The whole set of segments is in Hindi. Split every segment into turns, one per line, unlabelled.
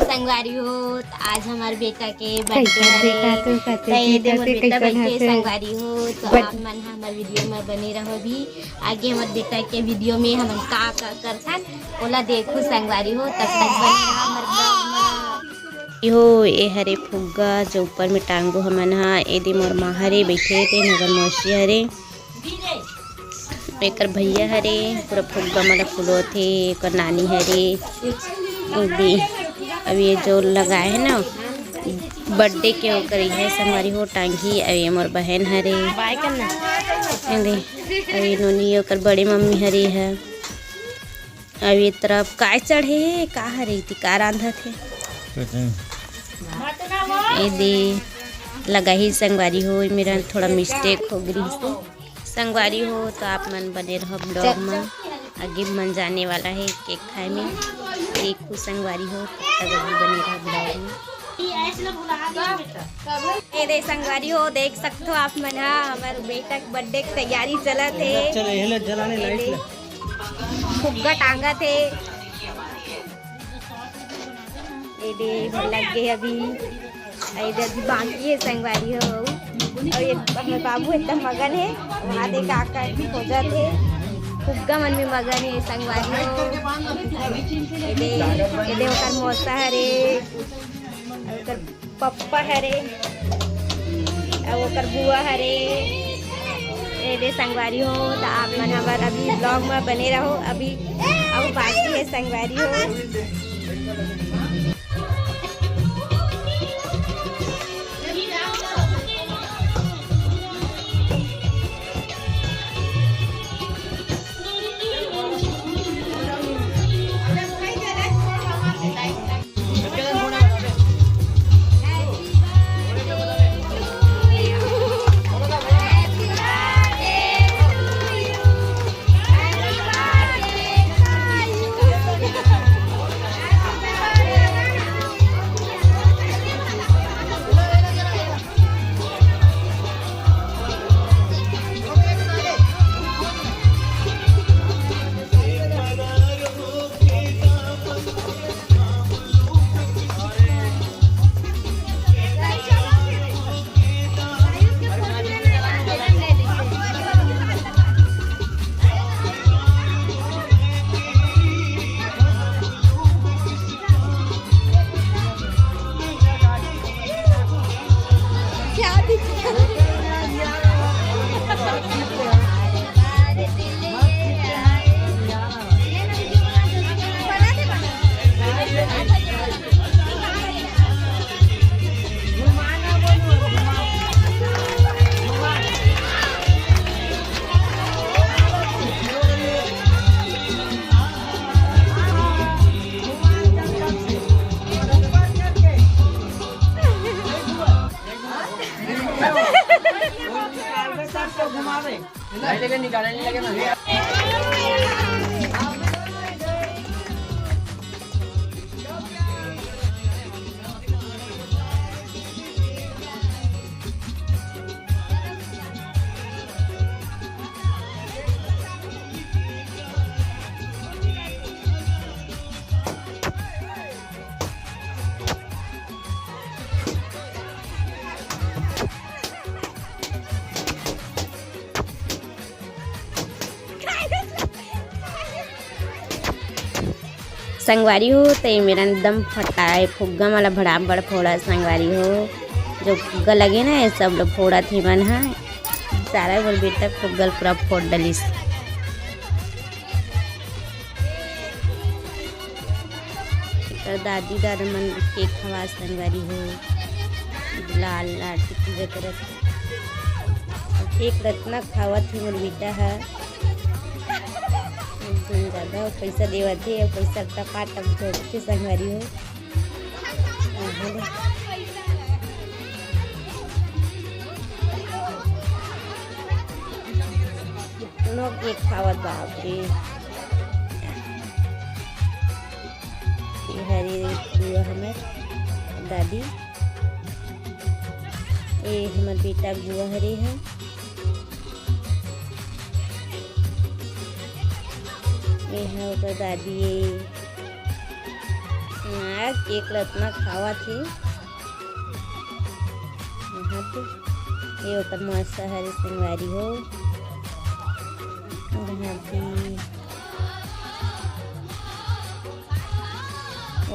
आज हमारे बेटा के बर्थडे बेटा बैठे संगवारी हो तो आप मन हमारे वीडियो में बने रहो भी आगे हमारे बेटा के वीडियो में हम का कर ओला देखो संगवारी हो तब तक बने रहो हमारे ब्लॉग में। हो ए हरे फुग्गा जो ऊपर में टांगो हमन हा एदे मोर माँ हरे बैठे थे नगर मौसी हरे एक भैया हरे पूरा फुग्गा मला फुलो थे एक नानी हरे अब ये जो लगाए है ना बर्थडे के ओकर है संगवारी हो टांगी अब ये मोर बहन हरे अरे अब ये नोनी ओकर बड़े मम्मी हरे है अब ये तरफ काय चढ़े का हरे थी का रांधा थे ये दे लगा ही संगवारी हो मेरा थोड़ा मिस्टेक हो गई संगवारी हो तो आप मन बने रहो ब्लॉग में आगे मन जाने वाला है केक खाए में एक संगवारी हो तब अभी बने रहो ब्लॉग में। ये दे संगवारी हो देख सकते हो आप मन हमारे बेटा के बर्थडे की तैयारी चला थे फुग्गा टांगा थे ये दे लग गए अभी बाकी है संगवारी हो और ये अपने बाबू एकदम मगन है वहाँ दे काका खोजा थे फुग्गा मन में मगन है संगवारी हो ये ओकर मौसा हरे ओकर पप्पा हरे ओकर बुआ हरे ये संगवारी हो तो आप मन हमारे अभी ब्लॉग में बने रहो अभी अब बाकी है संगवारी हो।
निकालने लगे ना
संगवारी हो तो मेरा एकदम फटाए फुग्गा वाला बड़ा बड़ा फोड़ा संगवारी हो जो फुग्गा लगे ना ये सब लोग फोड़ा थे मन है सारा बोल बेटा फुग्गल पूरा फोड़ डलिस दादी दादा मन केक खवा संगवारी हो लाल लाल टिकी करत केक रत्ना खावा थी मोर बेटा है ज़्यादा पैसा देवा थे पैसा टपा टप जोड़ते संगवारी हो कितना केक खावत बाप रे। ये हरी बुआ हमार दादी, ये हमार बेटा बुआ हरे है। ये है ओकर दादी। ये केक लतना खावा थे। यहाँ पे ये ओकर मस्त हरे संगवारी हो। यहाँ पे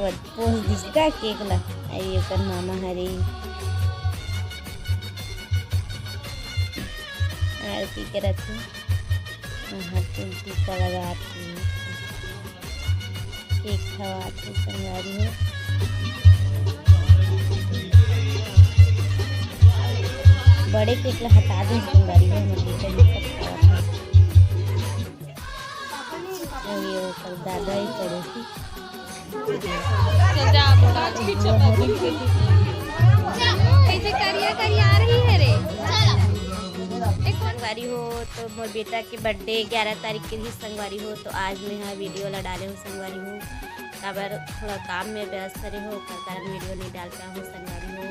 और पोस दिसता केक ला। ये ओकर मामा हरे। आरती करत है। यहाँ पे टीका लगाते केक खवाते संगवारी हो। बड़े केक ला हटा दे संगवारी हो। हमारे बेटा भी सब खावा था। ये ओकर दादा ही पड़ोसी।
कैसे करिया आ रही है रे।
संगवारी हो तो मोर बेटा के बर्थडे 11 तारीख के ही संगवारी हो। तो आज मैं यहाँ वीडियो ला डाले हूँ संगवारी हो। काबर थोड़ा काम में व्यस्त रहे हो का कारण वीडियो नहीं डाल पाया हूँ संगवारी हो।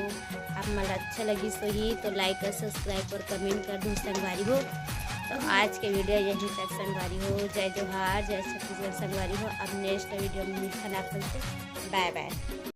आप मला अच्छा लगी सो ही तो लाइक और सब्सक्राइब और कमेंट कर दूँ संगवारी हो। तो आज के वीडियो यहीं तक संगवारी हो। जय जोहार, जय छत्तीसगढ़ संगवारी हो। अब नेक्स्ट वीडियो में मिलकर आपसे बाय बाय।